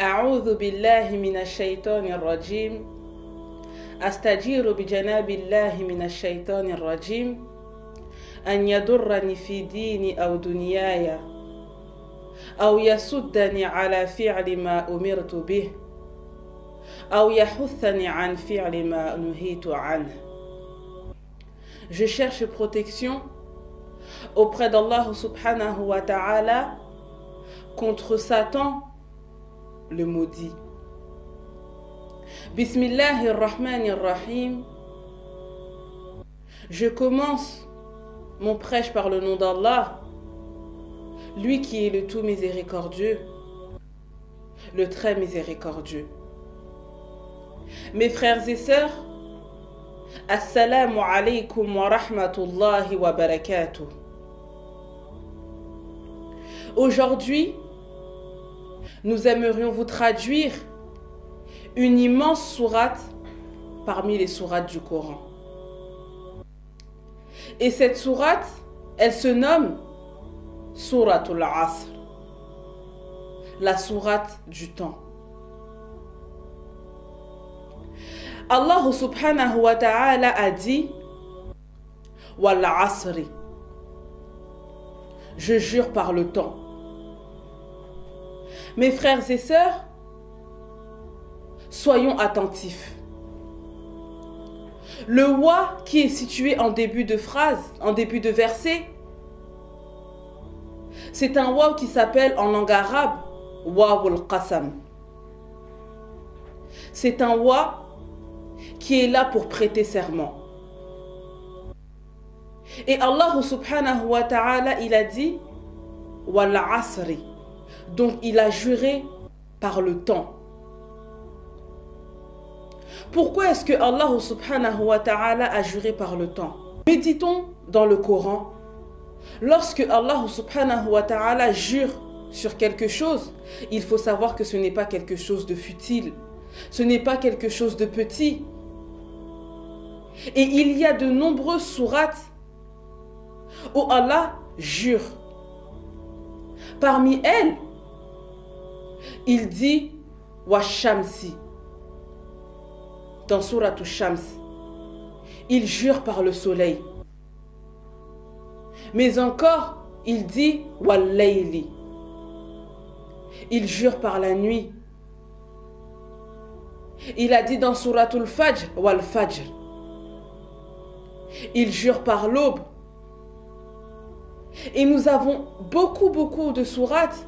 أعوذ بالله من الشيطان الرجيم أستجير بجناب الله من الشيطان الرجيم أن يضرني في ديني أو دنياي أو يصدني على فعل ما أمرت به أو يحثني عن فعل ما نهيت عنه. Je cherche protection auprès d'Allah subhanahu wa ta'ala contre Satan, le maudit. Bismillahirrahmanirrahim. Je commence mon prêche par le nom d'Allah, lui qui est le tout miséricordieux, le très miséricordieux. Mes frères et sœurs, Assalamu alaykum wa rahmatullahi wa barakatuh. Aujourd'hui, nous aimerions vous traduire une immense sourate parmi les sourates du Coran. Et cette sourate, elle se nomme Souratul Asr, la sourate du temps. Allah subhanahu wa ta'ala a dit Wal Asri, je jure par le temps. Mes frères et sœurs, soyons attentifs. Le wa qui est situé en début de phrase, en début de verset, c'est un wa qui s'appelle en langue arabe wawul qasam. C'est un wa qui est là pour prêter serment. Et Allah subhanahu wa ta'ala, il a dit wal asri. Donc il a juré par le temps. Pourquoi est-ce que Allah subhanahu wa ta'ala a juré par le temps? Méditons dans le Coran. Lorsque Allah subhanahu wa ta'ala jure sur quelque chose, il faut savoir que ce n'est pas quelque chose de futile. Ce n'est pas quelque chose de petit. Et il y a de nombreuses sourates où Allah jure. Parmi elles, il dit wa shamsi. Dans Souratul Shams, il jure par le soleil. Mais encore, il dit wal layli. Il jure par la nuit. Il a dit dans Souratul Fajr wal fajr. Il jure par l'aube. Et nous avons beaucoup de sourates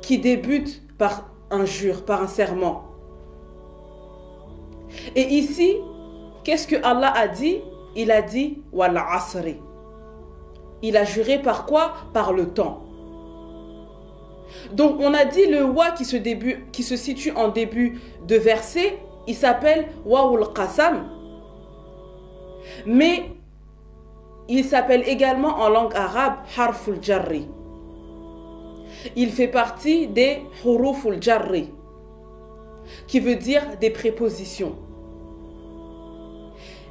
qui débutent par un jure, par un serment. Et ici, qu'est-ce que Allah a dit? Il a dit wal asri. Il a juré par quoi? Par le temps. Donc on a dit le wa qui se situe en début de verset, il s'appelle wawul qasam. Mais il s'appelle également en langue arabe harful jarri. Il fait partie des huruful jarri, qui veut dire des prépositions.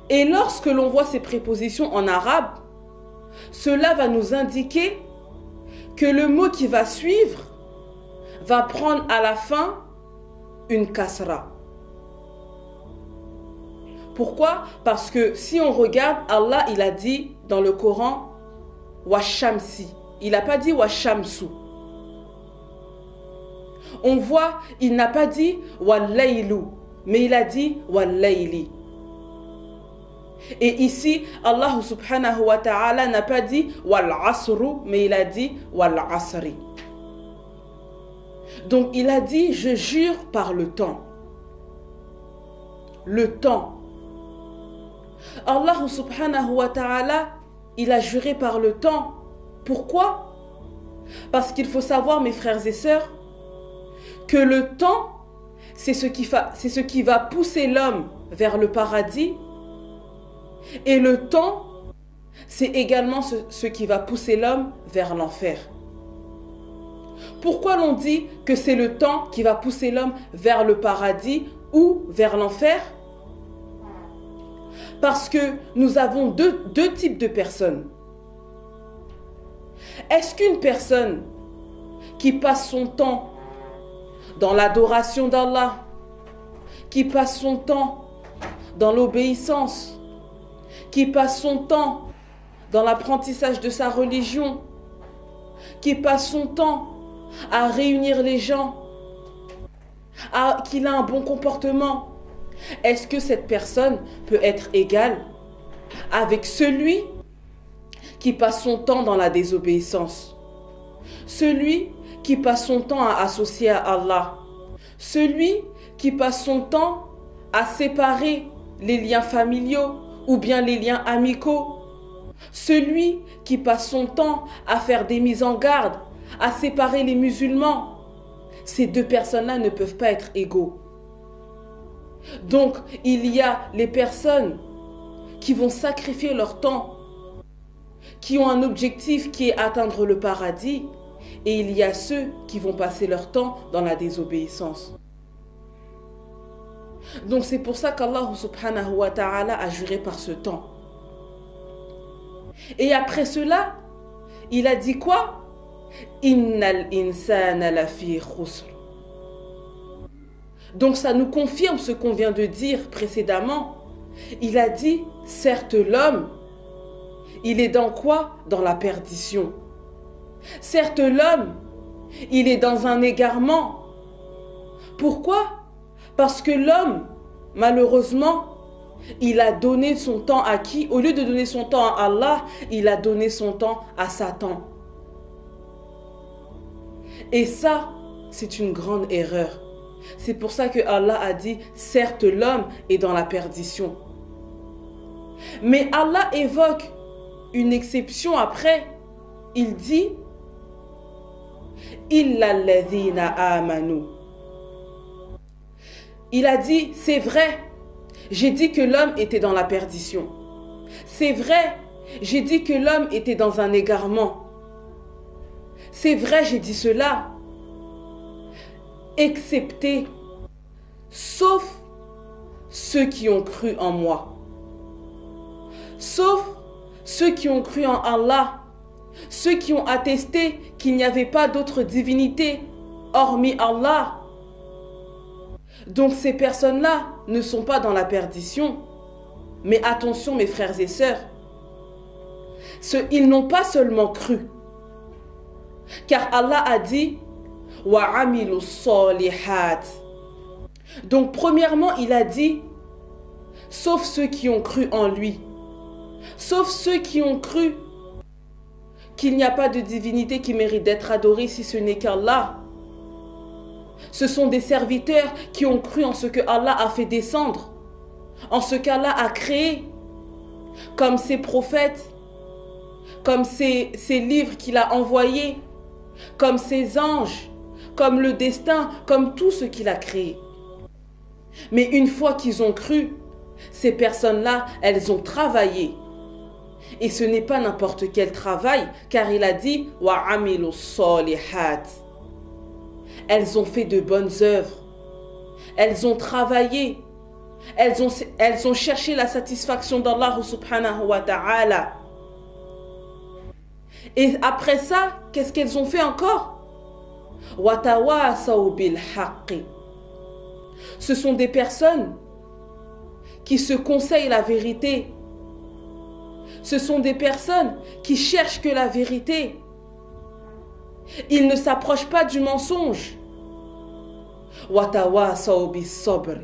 Et lorsque l'on voit ces prépositions en arabe, cela va nous indiquer que le mot qui va suivre va prendre à la fin une kasra. Pourquoi? Parce que si on regarde, Allah il a dit dans le Coran wa shamsi. Il n'a pas dit wa shamsu. On voit, il n'a pas dit wal laylu, mais il a dit wal layli. Et ici, Allah subhanahu wa ta'ala n'a pas dit wal asru, mais il a dit wal asri. Donc il a dit je jure par le temps. Le temps. Allah subhanahu wa ta'ala, il a juré par le temps. Pourquoi? Parce qu'il faut savoir, mes frères et sœurs, que le temps, c'est ce qui va pousser l'homme vers le paradis. Et le temps, c'est également ce qui va pousser l'homme vers l'enfer. Pourquoi l'on dit que c'est le temps qui va pousser l'homme vers le paradis ou vers l'enfer? Parce que nous avons deux types de personnes. Est-ce qu'une personne qui passe son temps dans l'adoration d'Allah, qui passe son temps dans l'obéissance, qui passe son temps dans l'apprentissage de sa religion, qui passe son temps à réunir les gens, qu'il a un bon comportement, est-ce que cette personne peut être égale avec celui qui passe son temps dans la désobéissance, celui qui passe son temps à associer à Allah, celui qui passe son temps à séparer les liens familiaux ou bien les liens amicaux, celui qui passe son temps à faire des mises en garde, à séparer les musulmans. Ces deux personnes-là ne peuvent pas être égaux. Donc, il y a les personnes qui vont sacrifier leur temps, qui ont un objectif qui est atteindre le paradis, et il y a ceux qui vont passer leur temps dans la désobéissance. Donc c'est pour ça qu'Allah subhanahu wa ta'ala a juré par ce temps. Et après cela, il a dit quoi? Innal insana lafi khusr. Donc ça nous confirme ce qu'on vient de dire précédemment. Il a dit, certes l'homme, il est dans quoi? Dans la perdition. Certes l'homme, il est dans un égarement. Pourquoi? Parce que l'homme, malheureusement, il a donné son temps à qui? Au lieu de donner son temps à Allah, il a donné son temps à Satan. Et ça, c'est une grande erreur. C'est pour ça que Allah a dit, certes l'homme est dans la perdition. Mais Allah évoque une exception après. Il dit, illa alladhina amanu. Il a dit, c'est vrai, j'ai dit que l'homme était dans la perdition. C'est vrai, j'ai dit que l'homme était dans un égarement. C'est vrai, j'ai dit cela. Excepté, sauf ceux qui ont cru en moi. Sauf ceux qui ont cru en Allah. Ceux qui ont attesté qu'il n'y avait pas d'autre divinité hormis Allah. Donc ces personnes-là ne sont pas dans la perdition. Mais attention mes frères et sœurs, ils n'ont pas seulement cru. Car Allah a dit wa amilu solihat. Donc premièrement, il a dit sauf ceux qui ont cru en lui. Sauf ceux qui ont cru qu'il n'y a pas de divinité qui mérite d'être adorée si ce n'est qu'Allah. Ce sont des serviteurs qui ont cru en ce que Allah a fait descendre, en ce qu'Allah a créé, comme ses prophètes, comme ses livres qu'il a envoyés, comme ses anges, comme le destin, comme tout ce qu'il a créé. Mais une fois qu'ils ont cru, ces personnes-là, elles ont travaillé. Et ce n'est pas n'importe quel travail, car il a dit « Wa amilu solihat ». Elles ont fait de bonnes œuvres. Elles ont travaillé. Elles ont cherché la satisfaction d'Allah subhanahu wa ta'ala. Et après ça, qu'est-ce qu'elles ont fait encore? Wa tawasaw bil haqqi. Ce sont des personnes qui se conseillent la vérité. Ce sont des personnes qui cherchent que la vérité. Ils ne s'approchent pas du mensonge. Watawasaw bis sabr.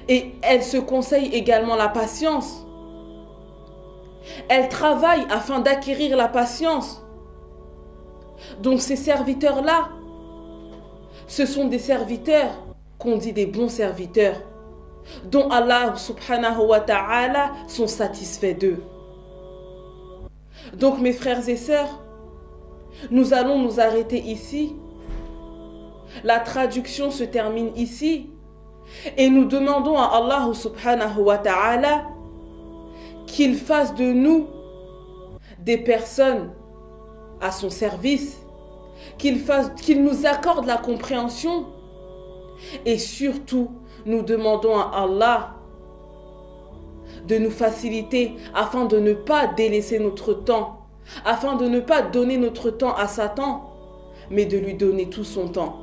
Et elles se conseillent également la patience. Elles travaillent afin d'acquérir la patience. Donc ces serviteurs-là, ce sont des serviteurs qu'on dit des bons serviteurs, dont Allah subhanahu wa ta'ala sont satisfaits d'eux. Donc mes frères et sœurs, nous allons nous arrêter ici. La traduction se termine ici. Et nous demandons à Allah subhanahu wa ta'ala qu'il fasse de nous des personnes à son service, qu'il nous accorde la compréhension. Et surtout, nous demandons à Allah de nous faciliter afin de ne pas délaisser notre temps, afin de ne pas donner notre temps à Satan, mais de lui donner tout son temps.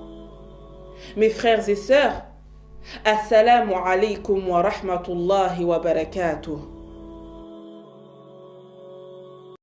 Mes frères et sœurs, Assalamu alaikum wa rahmatullahi wa barakatuh.